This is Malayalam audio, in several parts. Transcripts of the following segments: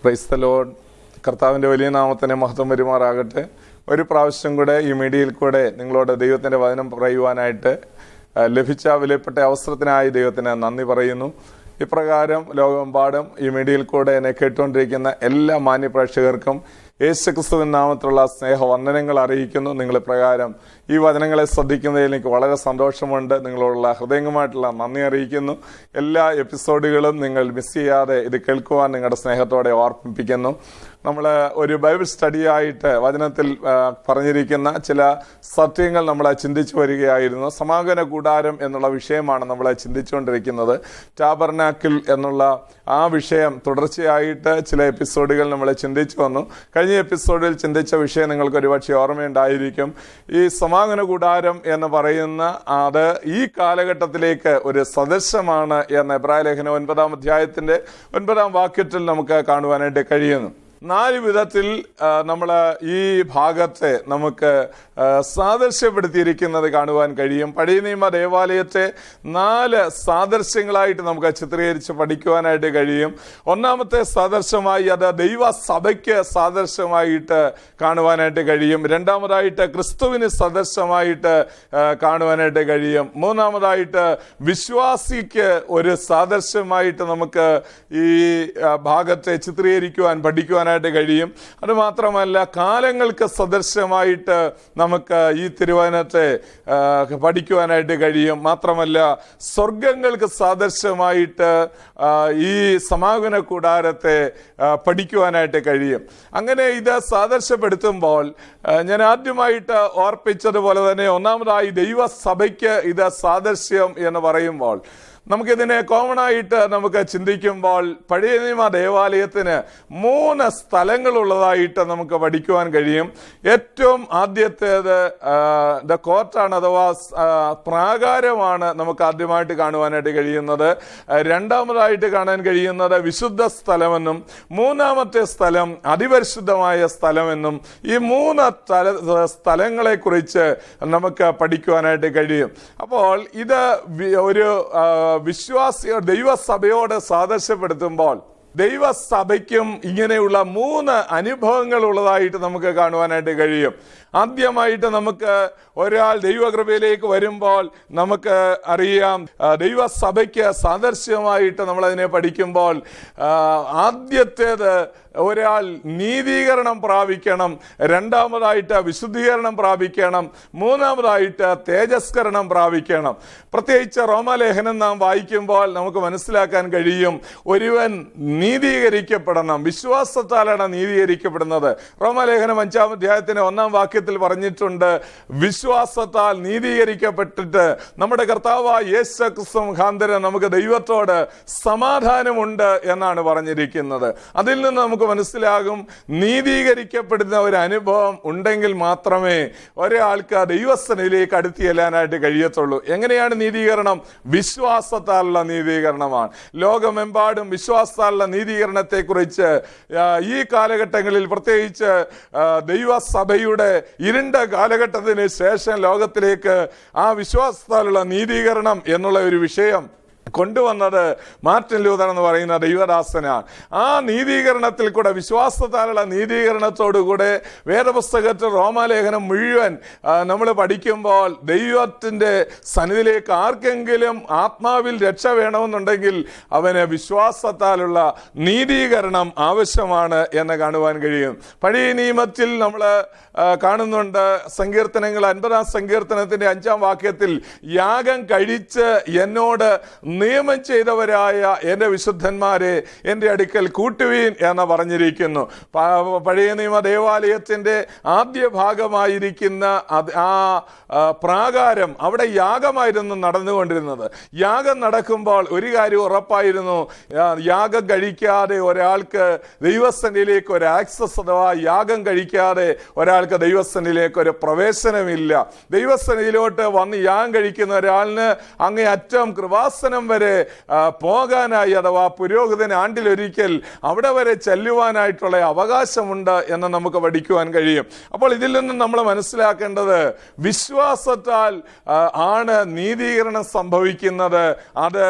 Praise the Lord. കർത്താവിൻ്റെ വലിയ നാമത്തിന് മഹത്വം വരുമാറാകട്ടെ. ഒരു പ്രാവശ്യം കൂടെ ഈ മീഡിയയിൽ കൂടെ നിങ്ങളോട് ദൈവത്തിൻ്റെ വചനം പറയുവാനായിട്ട് ലഭിച്ച വിലപ്പെട്ട അവസരത്തിനായി ദൈവത്തിന് നന്ദി പറയുന്നു. ഇപ്രകാരം ലോകമെമ്പാടും ഈ മീഡിയയിൽ കൂടെ എന്നെ കേട്ടുകൊണ്ടിരിക്കുന്ന എല്ലാ മാന്യപ്രേക്ഷകർക്കും യേശുക്രിസ്തുവിൻ നാമത്തിലുള്ള സ്നേഹവന്ദനങ്ങൾ അറിയിക്കുന്നു. നിങ്ങൾ പ്രകാരം ഈ വചനങ്ങളെ ശ്രദ്ധിക്കുന്നതിൽ എനിക്ക് വളരെ സന്തോഷമുണ്ട്. നിങ്ങളോടുള്ള ഹൃദയംഗമായിട്ടുള്ള നന്ദി അറിയിക്കുന്നു. എല്ലാ എപ്പിസോഡുകളും നിങ്ങൾ മിസ് ചെയ്യാതെ ഇത് കേൾക്കുവാൻ നിങ്ങളുടെ സ്നേഹത്തോടെ ഓർമ്മിപ്പിക്കുന്നു. നമ്മൾ ഒരു ബൈബിൾ സ്റ്റഡിയായിട്ട് വചനത്തിൽ പറഞ്ഞിരിക്കുന്ന ചില സത്യങ്ങൾ നമ്മൾ ചിന്തിച്ചു വരികയായിരുന്നു. സമാഗമന കൂടാരം എന്നുള്ള വിഷയമാണ് നമ്മൾ ചിന്തിച്ചുകൊണ്ടിരിക്കുന്നത്. ടാബർനാക്കിൾ എന്നുള്ള ആ വിഷയം തുടർച്ചയായിട്ട് ചില എപ്പിസോഡുകൾ നമ്മൾ ചിന്തിച്ചു വന്നു. കഴിഞ്ഞ എപ്പിസോഡിൽ ചിന്തിച്ച വിഷയം നിങ്ങൾക്ക് ഒരുപക്ഷെ ഓർമ്മയുണ്ടായിരിക്കും. ഈ സമാഗമന കൂടാരം എന്ന് പറയുന്ന അത് ഈ കാലഘട്ടത്തിലേക്ക് ഒരു സദൃശമാണ് എന്ന് എബ്രായ ലേഖനം 9-ാം അധ്യായത്തിന്റെ 9-ാം വാക്യത്തിൽ നമുക്ക് കാണുവാനായിട്ട് കഴിയുന്നു. 4 വിധത്തിൽ നമ്മൾ ഈ ഭാഗത്തെ നമുക്ക് സാദൃശ്യപ്പെടുത്തിയിരിക്കുന്നത് കാണുവാൻ കഴിയും. പഴയ നിയമ ദേവാലയത്തെ 4 സാദൃശ്യങ്ങളായിട്ട് നമുക്ക് ചിത്രീകരിച്ച് പഠിക്കുവാനായിട്ട് കഴിയും. ഒന്നാമത്തെ സാദൃശ്യമായി അത് ദൈവസഭയ്ക്ക് സാദൃശ്യമായിട്ട് കാണുവാനായിട്ട് കഴിയും. രണ്ടാമതായിട്ട് ക്രിസ്തുവിന് സദൃശമായിട്ട് കാണുവാനായിട്ട് കഴിയും. മൂന്നാമതായിട്ട് വിശ്വാസിക്ക് ഒരു സാദൃശ്യമായിട്ട് നമുക്ക് ഈ ഭാഗത്തെ ചിത്രീകരിക്കുവാൻ പഠിക്കുവാനായിട്ട് കഴിയും. അത് മാത്രമല്ല, കാലങ്ങൾക്ക് സദൃശമായിട്ട് നമുക്ക് ഈ തിരുവചനത്തെ പഠിക്കുവാനായിട്ട് കഴിയും. മാത്രമല്ല, സ്വർഗങ്ങൾക്ക് സാദൃശ്യമായിട്ട് ഈ സമാഗമന കൂടാരത്തെ പഠിക്കുവാനായിട്ട് കഴിയും. അങ്ങനെ ഇത് സാദൃശ്യപ്പെടുത്തുമ്പോൾ ഞാൻ ആദ്യമായിട്ട് ഓർപ്പിച്ചതുപോലെ തന്നെ ഒന്നാമതായി ദൈവസഭയ്ക്ക് ഇത് സാദൃശ്യം എന്ന് പറയുമ്പോൾ നമുക്കിതിനെ കോമൺ ആയിട്ട് നമുക്ക് ചിന്തിക്കുമ്പോൾ പഴയ നിയമ ദേവാലയത്തിന് 3 സ്ഥലങ്ങളുള്ളതായിട്ട് നമുക്ക് പഠിക്കുവാൻ കഴിയും. ഏറ്റവും ആദ്യത്തേത് ദ കോർട്ടാണ്, അഥവാ പ്രാകാരമാണ് നമുക്ക് ആദ്യമായിട്ട് കാണുവാനായിട്ട് കഴിയുന്നത്. രണ്ടാമതായിട്ട് കാണാൻ കഴിയുന്നത് വിശുദ്ധ സ്ഥലമെന്നും മൂന്നാമത്തെ സ്ഥലം അതിപരിശുദ്ധമായ സ്ഥലമെന്നും ഈ 3 സ്ഥലങ്ങളെ കുറിച്ച് നമുക്ക് പഠിക്കുവാനായിട്ട് കഴിയും. അപ്പോൾ ഇത് ഒരു വിശ്വാസിയോ ദൈവസഭയോട് സാദൃശ്യപ്പെടുത്തുമ്പോൾ ദൈവസഭയ്ക്കും ഇങ്ങനെയുള്ള 3 അനുഭവങ്ങൾ ഉള്ളതായിട്ട് നമുക്ക് കാണുവാനായിട്ട് കഴിയും. ആദ്യമായിട്ട് നമുക്ക് ഒരാൾ ദൈവകൃപയിലേക്ക് വരുമ്പോൾ നമുക്ക് അറിയാം, ദൈവസഭയ്ക്ക് സാദൃശ്യമായിട്ട് നമ്മളതിനെ പഠിക്കുമ്പോൾ ആദ്യത്തേത് ഒരാൾ നീതീകരണം പ്രാപിക്കണം, രണ്ടാമതായിട്ട് വിശുദ്ധീകരണം പ്രാപിക്കണം, മൂന്നാമതായിട്ട് തേജസ്കരണം പ്രാപിക്കണം. പ്രത്യേകിച്ച് റോമാലേഖനം നാം വായിക്കുമ്പോൾ നമുക്ക് മനസ്സിലാക്കാൻ കഴിയും, ഒരുവൻ നീതീകരിക്കപ്പെടണം. വിശ്വാസത്താലാണ് നീതീകരിക്കപ്പെടുന്നത്. റോമാലേഖനം 5-ാം അധ്യായത്തിന്റെ 1-ാം വാക്യത്തിൽ പറഞ്ഞിട്ടുണ്ട്, വിശ്വാസത്താൽ നീതീകരിക്കപ്പെട്ടിട്ട് നമ്മുടെ കർത്താവായ യേശുക്രിസ്തു മുഖാന്തരം നമുക്ക് ദൈവത്തോട് സമാധാനമുണ്ട് എന്നാണ് പറഞ്ഞിരിക്കുന്നത്. അതിൽ നിന്ന് നമുക്ക് മനസ്സിലാകും, നീതീകരിക്കപ്പെടുന്ന ഒരു അനുഭവം ഉണ്ടെങ്കിൽ മാത്രമേ ഒരാൾക്ക് ദൈവസന്നിധിയിലേക്ക് അടുത്ത് ചെല്ലാനായിട്ട് കഴിയത്തുള്ളൂ. എങ്ങനെയാണ് നീതീകരണം? വിശ്വാസത്താലുള്ള നീതീകരണമാണ്. ലോകമെമ്പാടും വിശ്വാസത്താലുള്ള നീതീകരണത്തെ കുറിച്ച് ഈ കാലഘട്ടങ്ങളിൽ പ്രത്യേകിച്ച് ദൈവസഭയുടെ ഇരുണ്ട കാലഘട്ടത്തിന് ശേഷം ലോകത്തിലേക്ക് ആ വിശ്വാസത്താലുള്ള നീതീകരണം എന്നുള്ള ഒരു വിഷയം കൊണ്ടുവന്നത് മാർട്ടിൻ ലൂതർ എന്ന് പറയുന്ന ദൈവദാസനാണ്. ആ നീതീകരണത്തിൽ കൂടെ, വിശ്വാസത്താലുള്ള നീതീകരണത്തോടുകൂടെ വേദപുസ്തകത്തിൽ റോമാലേഖനം മുഴുവൻ നമ്മൾ പഠിക്കുമ്പോൾ ദൈവത്തിൻ്റെ സന്നിധിയിലേക്ക് ആർക്കെങ്കിലും ആത്മാവിൽ രക്ഷ വേണമെന്നുണ്ടെങ്കിൽ അവന് വിശ്വാസത്താലുള്ള നീതീകരണം ആവശ്യമാണ് എന്ന് കാണുവാൻ കഴിയും. പഴയ നിയമത്തിൽ നമ്മൾ കാണുന്നുണ്ട്, സങ്കീർത്തനങ്ങൾ 50-ാം സങ്കീർത്തനത്തിന്റെ 5-ാം വാക്യത്തിൽ, യാഗം കഴിച്ച് എന്നോട് നിയമം ചെയ്തവരായ എൻ്റെ വിശുദ്ധന്മാരെ എൻ്റെ അടുക്കൽ കൂട്ടുവീൻ എന്ന് പറഞ്ഞിരിക്കുന്നു. പഴയ നിയമ ദേവാലയത്തിന്റെ ആദ്യ ഭാഗമായിരിക്കുന്ന ആ പ്രാകാരം, അവിടെ യാഗമായിരുന്നു നടന്നുകൊണ്ടിരുന്നത്. യാഗം നടക്കുമ്പോൾ ഒരു കാര്യം ഉറപ്പായിരുന്നു, യാഗം കഴിക്കാതെ ഒരാൾക്ക് ദൈവസന്നിധിയിലേക്ക് ഒരു ആക്സസ്, അഥവാ യാഗം കഴിക്കാതെ ഒരാൾക്ക് ദൈവസന്നിധിയിലേക്ക് ഒരു പ്രവേശനമില്ല. ദൈവസന്നിധിയിലോട്ട് വന്ന് യാഗം കഴിക്കുന്ന ഒരാളിന് അങ്ങേയറ്റം കൃപാസനം വരെ പോകാനായി, അഥവാ പുരോഹിതൻ ആണ്ടിലൊരിക്കൽ അവിടെ വരെ ചെല്ലുവാനായിട്ടുള്ള അവകാശമുണ്ട് എന്ന് നമുക്ക് പഠിക്കുവാൻ കഴിയും. അപ്പോൾ ഇതിൽ നിന്നും നമ്മൾ മനസ്സിലാക്കേണ്ടത്, വിശ്വാസത്താൽ ആണ് നീതീകരണം സംഭവിക്കുന്നത്. അത്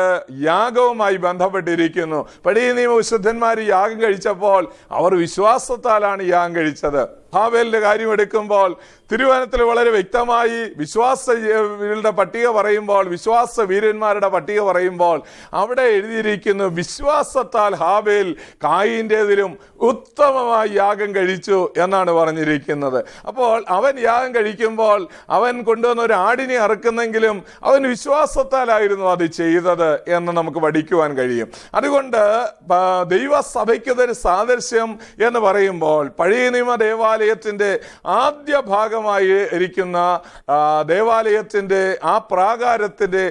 യാഗവുമായി ബന്ധപ്പെട്ടിരിക്കുന്നു. പഴയ നിയമ വിശുദ്ധന്മാർ യാഗം കഴിച്ചപ്പോൾ അവർ വിശ്വാസത്താലാണ് യാഗം കഴിച്ചത്. ഹാബേലിന്റെ കാര്യം എടുക്കുമ്പോൾ തിരുവചനത്തിൽ വളരെ വ്യക്തമായി വിശ്വാസ പട്ടിക പറയുമ്പോൾ, വിശ്വാസ വീരന്മാരുടെ പട്ടിക പറയുമ്പോൾ അവിടെ എഴുതിയിരിക്കുന്നു, വിശ്വാസത്താൽ ഹാബേൽ കായീന്റേതിലും ഉത്തമമായി യാഗം കഴിച്ചു എന്നാണ് പറഞ്ഞിരിക്കുന്നത്. അപ്പോൾ അവൻ യാഗം കഴിക്കുമ്പോൾ അവൻ കൊണ്ടുവന്ന ഒരു ആടിനെ അറുക്കുന്നെങ്കിലും അവൻ വിശ്വാസത്താലായിരുന്നു അത് ചെയ്തത് എന്ന് നമുക്ക് പഠിക്കുവാൻ കഴിയും. അതുകൊണ്ട് ദൈവസഭയ്ക്കതൊരു സാദൃശ്യം എന്ന് പറയുമ്പോൾ, പഴയ നിയമ ദേവാലയത്തിന്റെ ആദ്യ ഭാഗമായി ഇരിക്കുന്ന ദേവാലയത്തിന്റെ ആ പ്രാകാരത്തിന്റെ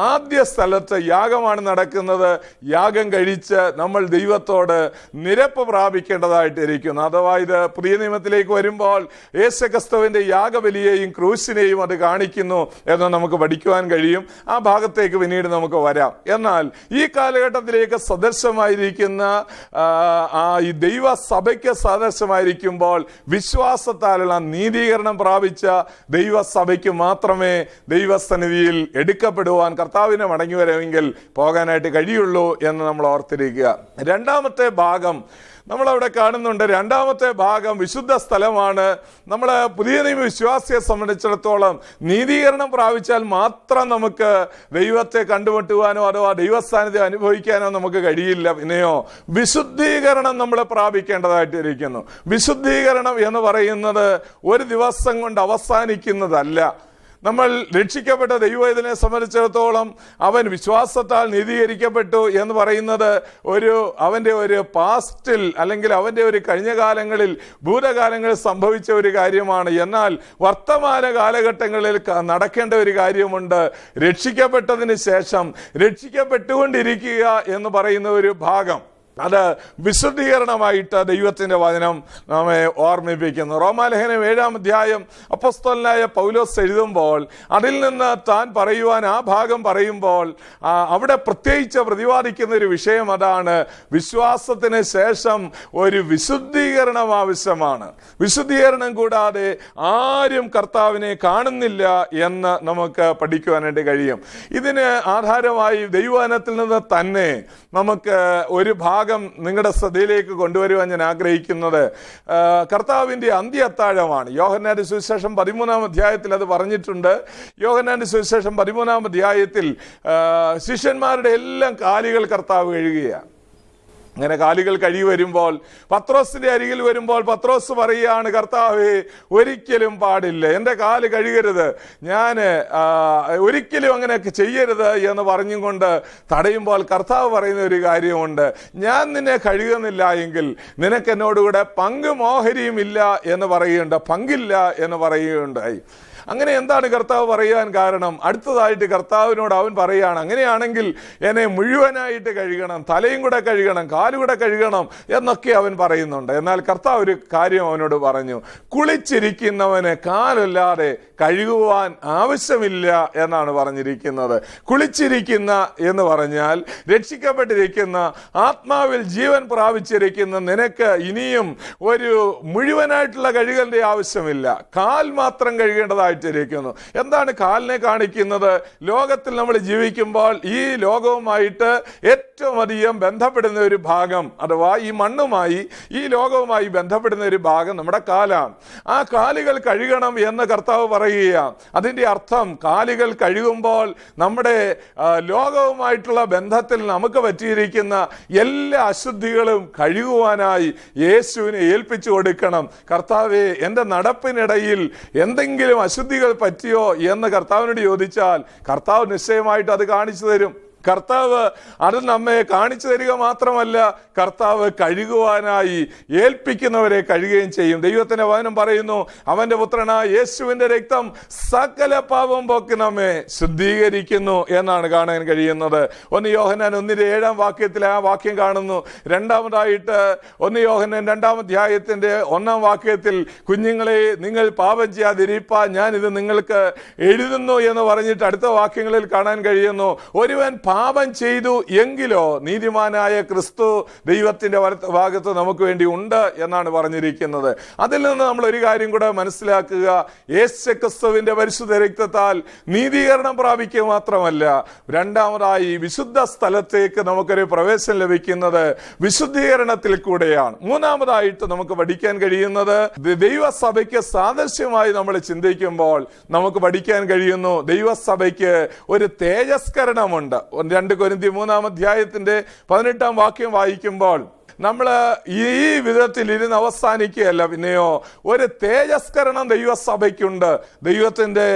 ആദ്യ സ്ഥലത്ത് യാഗമാണ് നടക്കുന്നത്. യാഗം കഴിച്ച് നമ്മൾ ദൈവത്തോട് നിരപ്പ് പ്രാപിക്കേണ്ടതായിട്ടിരിക്കുന്നു. അഥവാ ഇത് പുതിയ നിയമത്തിലേക്ക് വരുമ്പോൾ യേശുക്രിസ്തുവിന്റെ യാഗബലിയെയും ക്രൂശിനെയും അത് കാണിക്കുന്നു എന്ന് നമുക്ക് പഠിക്കുവാൻ കഴിയും. ആ ഭാഗത്തേക്ക് പിന്നീട് നമുക്ക് വരാം. എന്നാൽ ഈ കാലഘട്ടത്തിലേക്ക് സദൃശമായിരിക്കുന്ന ഈ ദൈവസഭയ്ക്ക് സദൃശമായിരിക്കുമ്പോൾ വിശ്വാസത്താലുള്ള നീതീകരണം പ്രാപിച്ച ദൈവസഭയ്ക്ക് മാത്രമേ ദൈവസന്നിധിയിൽ എടുക്കപ്പെടുവാൻ, കർത്താവിനെ മടങ്ങി വരവെങ്കിൽ പോകാനായിട്ട് കഴിയുള്ളൂ എന്ന് നമ്മൾ ഓർത്തിരിക്കുക. രണ്ടാമത്തെ ഭാഗം നമ്മളവിടെ കാണുന്നുണ്ട്. രണ്ടാമത്തെ ഭാഗം വിശുദ്ധ സ്ഥലമാണ്. നമ്മൾ പുതിയ നിയമ വിശ്വാസിയെ സംബന്ധിച്ചിടത്തോളം നീതീകരണം പ്രാപിച്ചാൽ മാത്രം നമുക്ക് ദൈവത്തെ കണ്ടുമുട്ടുവാനോ അഥവാ ദൈവസാന്നിധ്യം അനുഭവിക്കാനോ നമുക്ക് കഴിയില്ല. പിന്നെയോ വിശുദ്ധീകരണം നമ്മൾ പ്രാപിക്കേണ്ടതായിട്ടിരിക്കുന്നു. വിശുദ്ധീകരണം എന്ന് പറയുന്നത് ഒരു ദിവസം കൊണ്ട് അവസാനിക്കുന്നതല്ല. നമ്മൾ രക്ഷിക്കപ്പെട്ട ദൈവവേദനെ സംബന്ധിച്ചിടത്തോളം അവൻ വിശ്വാസത്താൽ നീതീകരിക്കപ്പെട്ടു എന്ന് പറയുന്നത് അവൻ്റെ ഒരു പാസ്റ്റിൽ, അല്ലെങ്കിൽ അവൻ്റെ ഒരു കഴിഞ്ഞ കാലങ്ങളിൽ, ഭൂതകാലങ്ങളിൽ സംഭവിച്ച ഒരു കാര്യമാണ്. എന്നാൽ വർത്തമാന കാലഘട്ടങ്ങളിൽ നടക്കേണ്ട ഒരു കാര്യമുണ്ട്. രക്ഷിക്കപ്പെട്ടതിന് ശേഷം രക്ഷിക്കപ്പെട്ടുകൊണ്ടിരിക്കുക എന്ന് പറയുന്ന ഒരു ഭാഗം, അത് വിശുദ്ധീകരണമായിട്ട് ദൈവത്തിന്റെ വചനം നമ്മെ ഓർമ്മിപ്പിക്കുന്നു. റോമാലേഖനം 7-ാം അധ്യായം അപ്പോസ്തലനായ പൗലോസ് എഴുതുമ്പോൾ അതിൽ നിന്ന് താൻ പറയുവാൻ ആ ഭാഗം പറയുമ്പോൾ അവിടെ പ്രത്യേകിച്ച് പ്രതിപാദിക്കുന്ന ഒരു വിഷയം അതാണ്, വിശ്വാസത്തിന് ശേഷം ഒരു വിശുദ്ധീകരണം ആവശ്യമാണ്. വിശുദ്ധീകരണം കൂടാതെ ആരും കർത്താവിനെ കാണുന്നില്ല എന്ന് നമുക്ക് പഠിക്കുവാനായിട്ട് കഴിയും. ഇതിന് ആധാരമായി ദൈവവചനത്തിൽ നിന്ന് തന്നെ നമുക്ക് ഒരു ഭാഗം നിങ്ങളുടെ ശ്രദ്ധയിലേക്ക് കൊണ്ടുവരുവാൻ ഞാൻ ആഗ്രഹിക്കുന്നത് കർത്താവിന്റെ അന്ത്യ അത്താഴമാണ്. യോഹന്നാന്റെ സുവിശേഷം 13-ാം അധ്യായത്തിൽ അത് പറഞ്ഞിട്ടുണ്ട്. യോഹന്നാന്റെ സുവിശേഷം 13-ാം അധ്യായത്തിൽ ശിഷ്യന്മാരുടെ എല്ലാം കാലുകൾ കർത്താവ് കഴുകുകയാണ്. അങ്ങനെ കാലുകൾ കഴുകി വരുമ്പോൾ പത്രോസിന്റെ അരികിൽ വരുമ്പോൾ പത്രോസ് പറയുകയാണ്, കർത്താവേ ഒരിക്കലും പാടില്ല, എൻ്റെ കാല് കഴുകരുത്, ഞാൻ ഒരിക്കലും അങ്ങനെയൊക്കെ ചെയ്യരുത് എന്ന് പറഞ്ഞും കൊണ്ട് തടയുമ്പോൾ കർത്താവ് പറയുന്ന ഒരു കാര്യമുണ്ട്, ഞാൻ നിന്നെ കഴുകുന്നില്ല എങ്കിൽ നിനക്ക് എന്നോടുകൂടെ പങ്കും ഓഹരിയും ഇല്ല എന്ന് പറയുകയുണ്ട്, പങ്കില്ല എന്ന് പറയുകയുണ്ടായി. അങ്ങനെ എന്താണ് കർത്താവ് പറയാൻ കാരണം? അടുത്തതായിട്ട് കർത്താവിനോട് അവൻ പറയുകയാണ്, അങ്ങനെയാണെങ്കിൽ എന്നെ മുഴുവനായിട്ട് കഴുകണം, തലയും കൂടെ കഴുകണം, കാലുകൂടെ കഴുകണം എന്നൊക്കെ അവൻ പറയുന്നുണ്ട്. എന്നാൽ കർത്താവ് ഒരു കാര്യം അവനോട് പറഞ്ഞു, കുളിച്ചിരിക്കുന്നവന് കാലല്ലാതെ കഴുകുവാൻ ആവശ്യമില്ല എന്നാണ് പറഞ്ഞിരിക്കുന്നത്. കുളിച്ചിരിക്കുന്ന എന്ന് പറഞ്ഞാൽ രക്ഷിക്കപ്പെട്ടിരിക്കുന്ന, ആത്മാവിൽ ജീവൻ പ്രാപിച്ചിരിക്കുന്ന നിനക്ക് ഇനിയും ഒരു മുഴുവനായിട്ടുള്ള കഴുകലിന്റെ ആവശ്യമില്ല, കാൽ മാത്രം കഴുകേണ്ടതായിട്ടിരിക്കുന്നു. എന്താണ് കാലിനെ കാണിക്കുന്നത്? ലോകത്തിൽ നമ്മൾ ജീവിക്കുമ്പോൾ ഈ ലോകവുമായിട്ട് ഏറ്റവും അധികം ബന്ധപ്പെടുന്ന ഒരു ഭാഗം, അഥവാ ഈ മണ്ണുമായി ഈ ലോകവുമായി ബന്ധപ്പെടുന്ന ഒരു ഭാഗം നമ്മുടെ കാലാണ്. ആ കാലുകൾ കഴുകണം എന്ന് കർത്താവ് പറയുക. അതിന്റെ അർത്ഥം കാലുകൾ കഴുകുമ്പോൾ നമ്മുടെ ലോകവുമായിട്ടുള്ള ബന്ധത്തിൽ നമുക്ക് പറ്റിയിരിക്കുന്ന എല്ലാ അശുദ്ധികളും കഴുകുവാനായി യേശുവിനെ ഏൽപ്പിച്ചു കൊടുക്കണം. കർത്താവേ, എൻ്റെ നടപ്പിനിടയിൽ എന്തെങ്കിലും അശുദ്ധികൾ പറ്റിയോ എന്ന് കർത്താവിനോട് ചോദിച്ചാൽ കർത്താവ് നിശ്ചയമായിട്ട് അത് കാണിച്ചു തരും. കർത്താവ് അത് നമ്മെ കാണിച്ചു തരിക മാത്രമല്ല, കർത്താവ് കഴുകുവാനായി ഏൽപ്പിക്കുന്നവരെ കഴുകുകയും ചെയ്യും. ദൈവത്തിന്റെ വചനം പറയുന്നു, അവന്റെ പുത്രനായ യേശുവിന്റെ രക്തം സകല പാപം പോക്കി നമ്മെ ശുദ്ധീകരിക്കുന്നു എന്നാണ് കാണാൻ കഴിയുന്നത്. 1 യോഹന്നാൻ 1:7 വാക്യത്തിൽ ആ വാക്യം കാണുന്നു. രണ്ടാമതായിട്ട് 1 യോഹന്നാൻ 2-ാം അധ്യായത്തിന്റെ 1-ാം വാക്യത്തിൽ, കുഞ്ഞുങ്ങളെ നിങ്ങൾ പാപം ചെയ്യാതിരിപ്പാൻ ഞാൻ ഇത് നിങ്ങൾക്ക് എഴുതുന്നു എന്ന് പറഞ്ഞിട്ട് അടുത്ത വാക്യങ്ങളിൽ കാണാൻ കഴിയുന്നു, ഒരുവൻ പാപം ചെയ്തു എങ്കിലോ നീതിമാനായ ക്രിസ്തു ദൈവത്തിന്റെ ഭാഗത്ത് നമുക്ക് വേണ്ടി ഉണ്ട് എന്നാണ് പറഞ്ഞിരിക്കുന്നത്. അതിൽ നിന്ന് നമ്മൾ ഒരു കാര്യം കൂടെ മനസ്സിലാക്കുക, യേശു ക്രിസ്തുവിന്റെ പരിശുദ്ധ രക്തത്താൽ നീതീകരണം പ്രാപിക്കുക മാത്രമല്ല, രണ്ടാമതായി വിശുദ്ധ സ്ഥലത്തേക്ക് നമുക്കൊരു പ്രവേശനം ലഭിക്കുന്നത് വിശുദ്ധീകരണത്തിൽ കൂടെയാണ്. മൂന്നാമതായിട്ട് നമുക്ക് പഠിക്കാൻ കഴിയുന്നത്, ദൈവസഭയ്ക്ക് സാദൃശ്യമായി നമ്മൾ ചിന്തിക്കുമ്പോൾ നമുക്ക് പഠിക്കാൻ കഴിയുന്നു, ദൈവസഭയ്ക്ക് ഒരു തേജസ്കരണമുണ്ട്. 2 കൊരിന്ത്യർ 3-ാം അധ്യായത്തിന്റെ 18-ാം വാക്യം വായിക്കുമ്പോൾ നമ്മൾ ഈ വിധത്തിൽ ഇരുന്ന് അവസാനിക്കുകയല്ല, പിന്നെയോ ഒരു തേജസ്കരണം ദൈവസഭയ്ക്കുണ്ട്. ദൈവത്തിന്റെ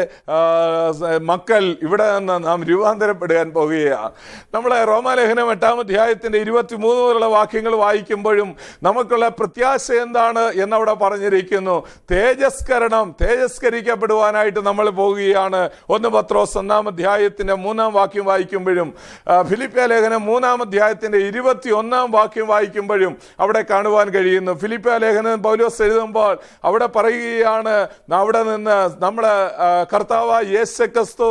മക്കൾ ഇവിടെ നിന്ന് നാം രൂപാന്തരപ്പെടാൻ പോകുകയാണ്. നമ്മൾ റോമാലേഖനം 8-ാം അധ്യായത്തിന്റെ 23 മുതലുള്ള വാക്യങ്ങൾ വായിക്കുമ്പോഴും നമുക്കുള്ള പ്രത്യാശ എന്താണ് എന്നവിടെ പറഞ്ഞിരിക്കുന്നു. തേജസ്കരിക്കപ്പെടുവാനായിട്ട് നമ്മൾ പോകുകയാണ്. 1 പത്രോസ് 1-ാം അധ്യായത്തിന്റെ 3-ാം വാക്യം വായിക്കുമ്പോഴും ഫിലിപ്പിയ ലേഖനം 3-ാം അധ്യായത്തിന്റെ 21-ാം വാക്യം വായിക്കുമ്പോഴും അവിടെ കാണുവാൻ കഴിയുന്നു. ഫിലിപ്പിയ ലേഖനം പൗലോസ് എഴുതുമ്പോൾ അവിടെ പറയുകയാണ്, അവിടെ നിന്ന് നമ്മുടെ കർത്താവായ യേശു ക്രിസ്തു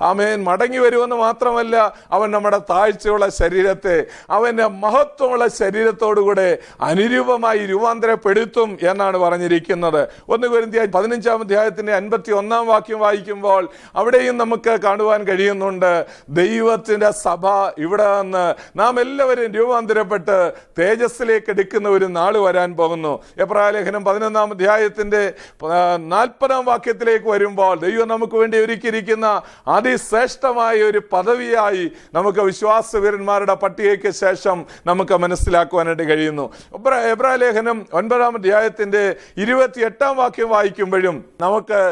ആമേൻ മടങ്ങി വരുമെന്ന് മാത്രമല്ല, അവൻ നമ്മുടെ താഴ്ചയുള്ള ശരീരത്തെ അവന്റെ മഹത്വമുള്ള ശരീരത്തോടുകൂടെ അനുരൂപമായി രൂപാന്തരപ്പെടുത്തും എന്നാണ് പറഞ്ഞിരിക്കുന്നത്. 1 കൊരിന്ത്യർ 15-ാം അധ്യായത്തിന്റെ 51-ാം വാക്യം വായിക്കുമ്പോൾ അവിടെയും നമുക്ക് കാണുവാൻ കഴിയുന്നുണ്ട്, ദൈവത്തിന്റെ സഭ ഇവിടെ നിന്ന് നാം എല്ലാവരും രൂപാന്തരപ്പെട്ട് തേജസ്സിലേക്ക് എടുക്കുന്ന ഒരു നാൾ വരാൻ പോകുന്നു. എബ്രായ ലേഖനം 11-ാം അധ്യായത്തിന്റെ 40-ാം വാക്യത്തിലേക്ക് വരുമ്പോൾ ദൈവം നമുക്ക് വേണ്ടി ഒരുക്കിയിരിക്കുന്ന അതിശ്രേഷ്ഠമായ ഒരു പദവിയായി നമുക്ക് വിശ്വാസവീരന്മാരുടെ പട്ടികയ്ക്ക് ശേഷം നമുക്ക് മനസ്സിലാക്കുവാനായിട്ട് കഴിയുന്നു. എബ്രായ ലേഖനം 9-ാം അധ്യായത്തിന്റെ 28-ാം വാക്യം വായിക്കുമ്പോഴും നമുക്ക്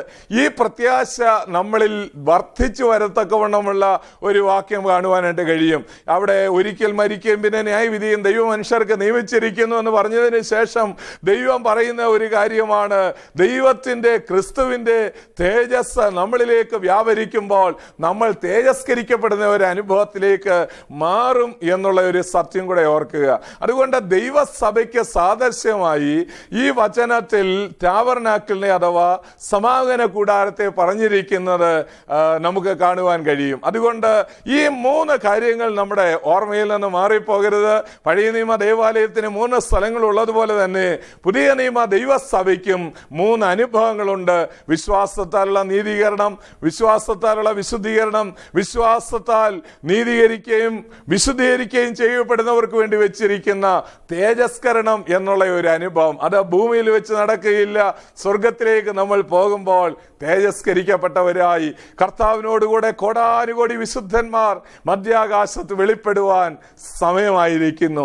ഈ പ്രത്യാശ നമ്മളിൽ വർദ്ധിച്ചു വരത്തക്കവണ്ണമുള്ള ഒരു വാക്യം കാണുവാനായിട്ട് കഴിയും. അവിടെ ഒരിക്കൽ മരിക്കുകയും പിന്നെ ന്യായവിധിയും ദൈവ മനുഷ്യർക്ക് നിയമിച്ചിരിക്കുന്നു എന്ന് പറഞ്ഞതിന് ശേഷം ദൈവം പറയുന്ന ഒരു കാര്യമാണ്, ദൈവത്തിന്റെ ക്രിസ്തുവിന്റെ തേജസ് നമ്മളിലേക്ക് വ്യാപരിക്കുമ്പോൾ നമ്മൾ തേജസ്കരിക്കപ്പെടുന്ന ഒരു അനുഭവത്തിലേക്ക് മാറും എന്നുള്ള ഒരു സത്യം കൂടെ ഓർക്കുക. അതുകൊണ്ട് ദൈവസഭയ്ക്ക് സാദൃശ്യമായി ഈ വചനത്തിൽ ടാബർനാക്കിളിനെ അഥവാ സമാഗമന കൂടാരത്തെ പറഞ്ഞിരിക്കുന്നത് നമുക്ക് കാണുവാൻ കഴിയും. അതുകൊണ്ട് ഈ 3 കാര്യങ്ങൾ നമ്മുടെ ഓർമ്മയിൽ നിന്ന് മാറിപ്പോകരുത്. പഴയ നിയമ ദേവാലയത്തിന് 3 സ്ഥലങ്ങൾ ഉള്ളതുപോലെ തന്നെ പുതിയ നിയമ ദൈവസഭയ്ക്കും 3 അനുഭവങ്ങളുണ്ട്. വിശ്വാസത്താലുള്ള നീതീകരണം, വിശ്വാസത്താലുള്ള വിശുദ്ധീകരണം, വിശ്വാസത്താൽ നീതീകരിക്കുകയും വിശുദ്ധീകരിക്കുകയും ചെയ്യപ്പെടുന്നവർക്ക് വേണ്ടി വെച്ചിരിക്കുന്ന തേജസ്കരണം എന്നുള്ള ഒരു അനുഭവം. അത് ഭൂമിയിൽ വെച്ച് നടക്കുകയില്ല. സ്വർഗത്തിലേക്ക് നമ്മൾ പോകുമ്പോൾ തേജസ്കരിക്കപ്പെട്ടവരായി കർത്താവിനോടുകൂടെ കോടാനുകോടി വിശുദ്ധന്മാർ മധ്യാകാശത്ത് വെളിപ്പെടുവാൻ സമയമായിരിക്കുന്നു.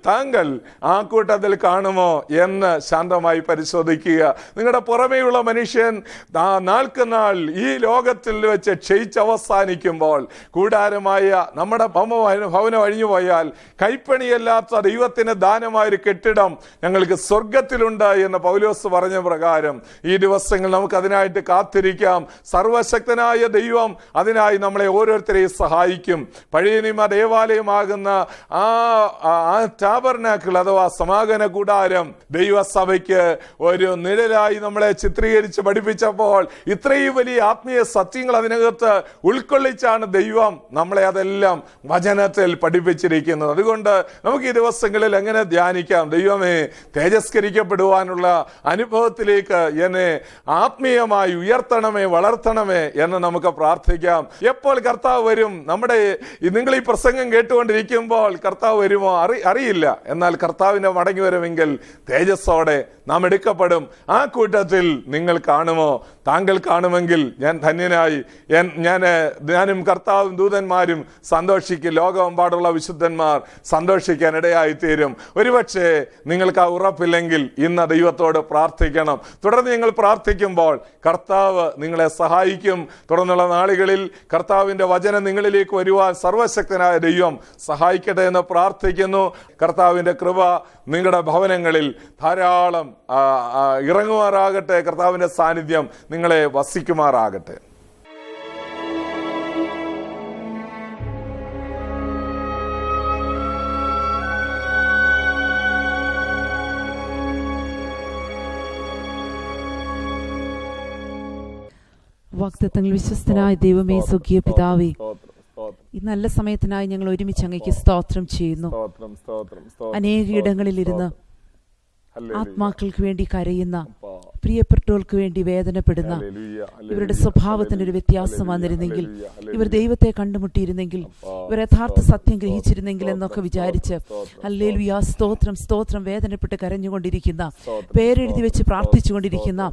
താങ്കൾ ആ കൂട്ടത്തിൽ കാണുമോ എന്ന് ശാന്തമായി പരിശോധിക്കുക. നിങ്ങളുടെ പുറമേയുള്ള മനുഷ്യൻ നാൾക്ക് നാൾ ഈ ലോകത്തിൽ വെച്ച് ക്ഷയിച്ചവസാനിക്കുമ്പോൾ കൂടാരമായ നമ്മുടെ ഭവനം അഴിഞ്ഞു പോയാൽ കൈപ്പണിയല്ലാത്ത ദൈവത്തിന് ദാനമായൊരു കെട്ടിടം ഞങ്ങൾക്ക് സ്വർഗത്തിലുണ്ട് എന്ന് പൗലോസ് പറഞ്ഞ പ്രകാരം ഈ ദിവസങ്ങൾ നമുക്ക് അതിനായിട്ട് കാത്തിരിക്കാം. സർവശക്തനായ ദൈവം അതിനായി നമ്മളെ ഓരോരുത്തരെയും സഹായിക്കും. പഴയ നിയമ ദേവാലയമാകുന്ന ആ ടാബർനാക്കിൾ അഥവാ സമാഗമന കൂടാരം ദൈവസഭയ്ക്ക് ഒരു നിഴലായി നമ്മളെ ചിത്രീകരിച്ച് പഠിപ്പിച്ചപ്പോൾ ഇത്രയും വലിയ ആത്മീയ സത്യങ്ങൾ അതിനകത്ത് ഉൾക്കൊള്ളിച്ചാണ് ദൈവം നമ്മളെ അതെല്ലാം വചനത്തിൽ പഠിപ്പിച്ചിരിക്കുന്നത്. അതുകൊണ്ട് നമുക്ക് ഈ ദിവസങ്ങളിൽ എങ്ങനെ ധ്യാനിക്കാം, ദൈവമേ തേജസ്കരിക്കപ്പെടുവാനുള്ള അനുഭവത്തിലേക്ക് എന്നെ ആത്മീയമായി ഉയർത്തണമേ, വളർത്തണമേ എന്ന് നമുക്ക് പ്രാർത്ഥിക്കാം. എപ്പോൾ കർത്താവ് വരും? നിങ്ങൾ ഈ പ്രസംഗം കേട്ടുകൊണ്ടിരിക്കുമ്പോൾ കർത്താവ് വരുമോ അറിയില്ല. എന്നാൽ കർത്താവിന്റെ മടങ്ങി വരുമെങ്കിൽ തേജസ്സോടെ നാം എടുക്കപ്പെടും. ആ കൂട്ടത്തിൽ നിങ്ങൾ കാണുമോ? താങ്കൾ കാണുമെങ്കിൽ ഞാൻ ധന്യനായി. ഞാനും കർത്താവും ദൂതന്മാരും സന്തോഷിക്കും. ലോകമെമ്പാടുള്ള വിശുദ്ധന്മാർ സന്തോഷിക്കാൻ ഇടയായി തീരും. ഒരുപക്ഷെ നിങ്ങൾക്ക് ആ ഉറപ്പില്ലെങ്കിൽ ഇന്ന് ദൈവത്തോട് പ്രാർത്ഥിക്കണം. തുടർന്ന് നിങ്ങൾ പ്രാർത്ഥിക്കുമ്പോൾ കർത്താവ് നിങ്ങളെ സഹായിക്കും. തുടർന്നുള്ള നാളുകളിൽ കർത്താവിന്റെ വചനം നിങ്ങളിലേക്ക് വരുവാൻ സർവശക്തനായ ദൈവം സഹായിക്കട്ടെ എന്ന് പ്രാർത്ഥിക്കുന്നു. കർത്താവിന്റെ കൃപ നിങ്ങളുടെ ഭവനങ്ങളിൽ ധാരാളം ഇറങ്ങുമാറാകട്ടെ. കർത്താവിന്റെ സാന്നിധ്യം നിങ്ങളെ വസിക്കുമാറാകട്ടെ. വാഗ്ദത്തങ്ങൾ വിശ്വസ്തനായ ദൈവമേ, സ്വർഗീയ പിതാവേ, ഈ നല്ല സമയത്തിനായി ഞങ്ങൾ ഒരുമിച്ച് അങ്ങേക്ക് സ്തോത്രം ചെയ്യുന്നു. അനേക ഇടങ്ങളിലിരുന്ന് ആത്മാക്കൾക്ക് വേണ്ടി കരയുന്ന, പ്രിയപ്പെട്ടവർക്ക് വേണ്ടി വേദനപ്പെടുന്ന ഇവരുടെ സ്വഭാവത്തിന് ഒരു വ്യത്യാസം വന്നിരുന്നെങ്കിൽ, ഇവർ ദൈവത്തെ കണ്ടുമുട്ടിയിരുന്നെങ്കിൽ, ഇവർ യഥാർത്ഥ സത്യം ഗ്രഹിച്ചിരുന്നെങ്കിൽ എന്നൊക്കെ വിചാരിച്ച് ഹല്ലേലൂയ സ്തോത്രം സ്തോത്രം വേദനപ്പെട്ട് കരഞ്ഞുകൊണ്ടിരിക്കുന്ന, പേരെഴുതി വെച്ച് പ്രാർത്ഥിച്ചുകൊണ്ടിരിക്കുന്ന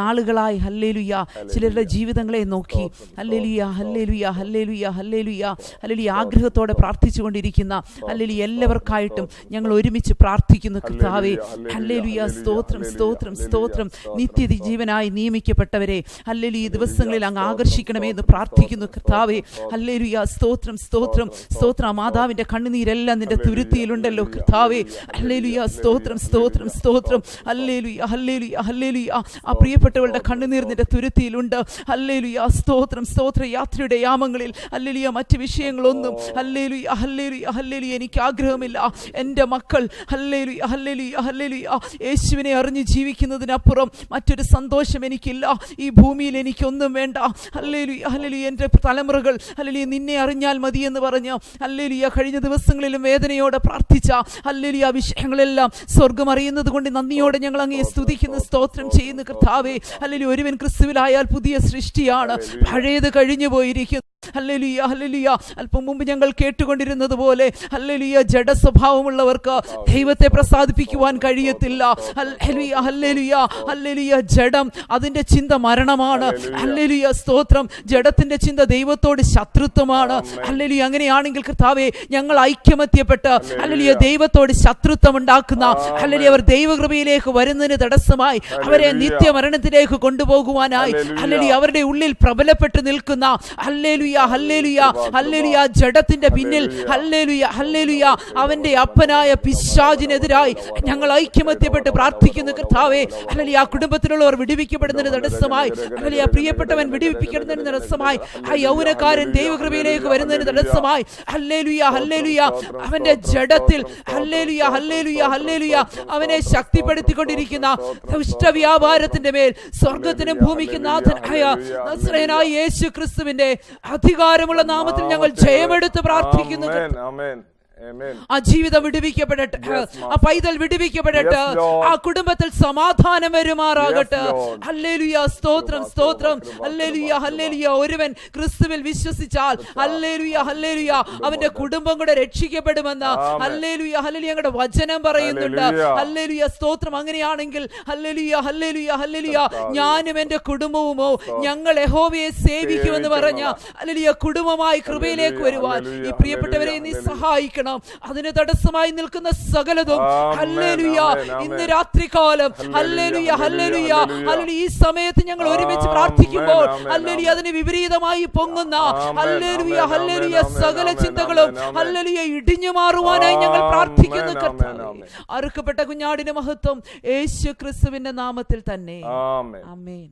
നാളുകളായി ഹല്ലേലൂയ ചിലരുടെ ജീവിതങ്ങളെ നോക്കി hallelujah hallelujah hallelujah hallelujah hallelujah ആഗ്രഹത്തോടെ പ്രാർത്ഥിച്ചുകൊണ്ടിരിക്കുന്ന ഹല്ലേലൂയ എല്ലാവർക്കായിട്ടും ഞങ്ങൾ ഒരുമിച്ച് പ്രാർത്ഥിക്കുന്നു. കർത്താവേ ഹല്ലേലൂയ സ്തോത്രം സ്തോത്രം സ്തോത്രം. നിത്യ ജീവനായി നിയമിക്കപ്പെട്ടവരെ ഹല്ലേലൂയ ഈ ദിവസങ്ങളിൽ അങ്ങ് ആകർഷിക്കണമേ എന്ന് പ്രാർത്ഥിക്കുന്നു. കർത്താവേ ഹല്ലേലൂയ സ്തോത്രം സ്തോത്രം സ്തോത്രം. മാതാവിന്റെ കണ്ണുനീരെല്ലാം നിന്റെ തുരുത്തിയിലുണ്ടല്ലോ കർത്താവേ. ഹല്ലേലൂയ സ്തോത്രം സ്തോത്രം സ്തോത്രം. Hallelujah hallelujah hallelujah. ആ പ്രിയപ്പെട്ടവരുടെ കണ്ണുനീർ നിന്റെ തുരുത്തിയിലുണ്ട്. ഹല്ലേലൂയ സ്തോത്രം സ്തോത്ര. യാത്രയുടെ യാമങ്ങളിൽ ഹല്ലേലൂയ മറ്റ് വിഷയങ്ങളൊന്നും ഹല്ലേലൂയ ഹല്ലേലൂയ ഹല്ലേലൂയ എനിക്ക് ആഗ്രഹമില്ല. എൻ്റെ മക്കൾ ഹല്ലേലൂയ ഹല്ലേലൂയ ഹല്ലേലൂയ യേശുവിനെ അറിഞ്ഞ് ജീവിക്കുന്നതിനപ്പുറം മറ്റൊരു സന്തോഷം എനിക്കില്ല. ഈ ഭൂമിയിൽ എനിക്കൊന്നും വേണ്ട. Hallelujah hallelujah. എൻ്റെ തലമുറകൾ ഹല്ലേലൂയ നിന്നെ അറിഞ്ഞാൽ മതി എന്ന് പറഞ്ഞ് ഹല്ലേലൂയ കഴിഞ്ഞ ദിവസങ്ങളിലും വേദനയോടെ പ്രാർത്ഥിച്ച ഹല്ലേലൂയ വിഷയങ്ങളെല്ലാം സ്വർഗം അറിയുന്നത് കൊണ്ട് നന്ദിയോടെ ഞങ്ങൾ അങ്ങയെ സ്തുതിക്കുന്നു, സ്തോത്രം ചെയ്യുന്നു കർത്താവേ. ഹല്ലേലൂയ ഒരുവൻ ക്രിസ്തുവിലായാൽ പുതിയ സൃഷ്ടിയാണ്, പഴയത് കഴിഞ്ഞു പോയിരിക്കുന്നു. Hallelujah hallelujah. അല്പം മുമ്പ് ഞങ്ങൾ കേട്ടുകൊണ്ടിരുന്നത് പോലെ ഹല്ലേലൂയ ജഡ സ്വഭാവമുള്ളവർക്ക് ദൈവത്തെ പ്രസാദിപ്പിക്കുവാൻ കഴിയത്തില്ല. Hallelujah hallelujah hallelujah. ജഡം അതിന്റെ ചിന്ത മരണമാണ്. ഹല്ലേലൂയ സ്തോത്രം. ജഡത്തിന്റെ ചിന്ത ദൈവത്തോട് ശത്രുത്വമാണ്. ഹല്ലേലൂയ. അങ്ങനെയാണെങ്കിൽ കർത്താവേ ഞങ്ങൾ ഐക്യമത്യപ്പെട്ട് ഹല്ലേലൂയ ദൈവത്തോട് ശത്രുത്വം ഉണ്ടാക്കുന്ന ഹല്ലേലൂയ അവർ ദൈവകൃപയിലേക്ക് വരുന്നതിന് തടസ്സമായി അവരെ നിത്യമരണത്തിലേക്ക് കൊണ്ടുപോകുവാനായി ഹല്ലേലൂയ അവരുടെ ഉള്ളിൽ പ്രബലപ്പെട്ട് നിൽക്കുന്ന ഹല്ലേലൂയ ഹല്ലേലൂയ ഹല്ലേലൂയ ജഡത്തിന്റെ പിന്നിൽ ഹല്ലേലൂയ ഹല്ലേലൂയ അവന്റെ അപ്പനായ പിശാചിനെതിരായി ഞങ്ങൾ ഐക്യമത്യപ്പെട്ട് പ്രാർത്ഥിക്കുന്നു കർത്താവേ. ഹല്ലേലൂയ ആ കുടുംബത്തിലുള്ളവർ വിടുവിക്കപ്പെടുന്നതിന് തടസ്സമായി ഹല്ലേലൂയ പ്രിയപ്പെട്ടവൻ വിടുവിപ്പിക്കുന്നതിന് തടസ്സമായി ആ യൗവനക്കാരൻ ദൈവകൃപയിലേക്ക് വരുന്നതിന് തടസ്സമായി ഹല്ലേലൂയ ഹല്ലേലൂയ അവന്റെ ജഡത്തിൽ ഹല്ലേലൂയ ഹല്ലേലൂയ ഹല്ലേലൂയ അവനെ ശക്തിപ്പെടുത്തിക്കൊണ്ടിരിക്കുന്ന ദുഷ്ടവ്യാപാരത്തിന്റെ മേൽ സ്വർഗത്തിനും ഭൂമിക്കും നാഥനായ നസ്രയനായ യേശു ക്രിസ്തുവിന്റെ അധികാരമുള്ള നാമത്തിൽ ഞങ്ങൾ ജയമെടുത്ത് പ്രാർത്ഥിക്കുന്നു. ആ ജീവിതം വിടുവിക്കപ്പെടട്ടെ, ആ പൈതൽ വിടുവിക്കപ്പെടട്ടെ, ആ കുടുംബത്തിൽ സമാധാനം വരുമാറാകട്ടെ. ഹല്ലേലൂയ സ്തോത്രം സ്തോത്രം. Hallelujah hallelujah. ഒരുവൻ ക്രിസ്തുവിൽ വിശ്വസിച്ചാൽ ഹല്ലേലൂയ ഹല്ലേലൂയ അവന്റെ കുടുംബം കൂടെ രക്ഷിക്കപ്പെടുമെന്ന് ഹല്ലേലൂയ ഹല്ലേലൂയ ഞങ്ങളുടെ വചനം പറയുന്നുണ്ട്. ഹല്ലേലൂയ സ്തോത്രം. അങ്ങനെയാണെങ്കിൽ ഹല്ലേലൂയ ഹല്ലേലൂയ ഹല്ലേലൂയ ഞാനും എന്റെ കുടുംബവുമോ ഞങ്ങൾ യഹോവയെ സേവിക്കുമെന്ന് പറഞ്ഞ ഹല്ലേലൂയ കുടുംബമായി കൃപയിലേക്ക് വരുവാൻ ഈ പ്രിയപ്പെട്ടവരെ നീ സഹായിക്കണം. അതിന് തടസ്സമായി നിൽക്കുന്ന സകലതും ഹല്ലേലൂയ ഇന്ന് രാത്രികാലം ഹല്ലേലൂയ ഹല്ലേലൂയ ഹല്ലേലൂയ ഈ സമയത്ത് ഞങ്ങൾ ഒരുമിച്ച് പ്രാർത്ഥിക്കുമ്പോൾ ഹല്ലേലൂയ അതിന് വിപരീതമായി പൊങ്ങുന്ന ഹല്ലേലൂയ ഹല്ലേലൂയ സകല ചിന്തകളും ഹല്ലേലൂയ ഇടിഞ്ഞു മാറുവാനായി ഞങ്ങൾ പ്രാർത്ഥിക്കുന്നു കർത്താവേ. അറുക്കപ്പെട്ട കുഞ്ഞാടിന്റെ മഹത്വം യേശു ക്രിസ്തുവിന്റെ നാമത്തിൽ തന്നെ. ആമേൻ.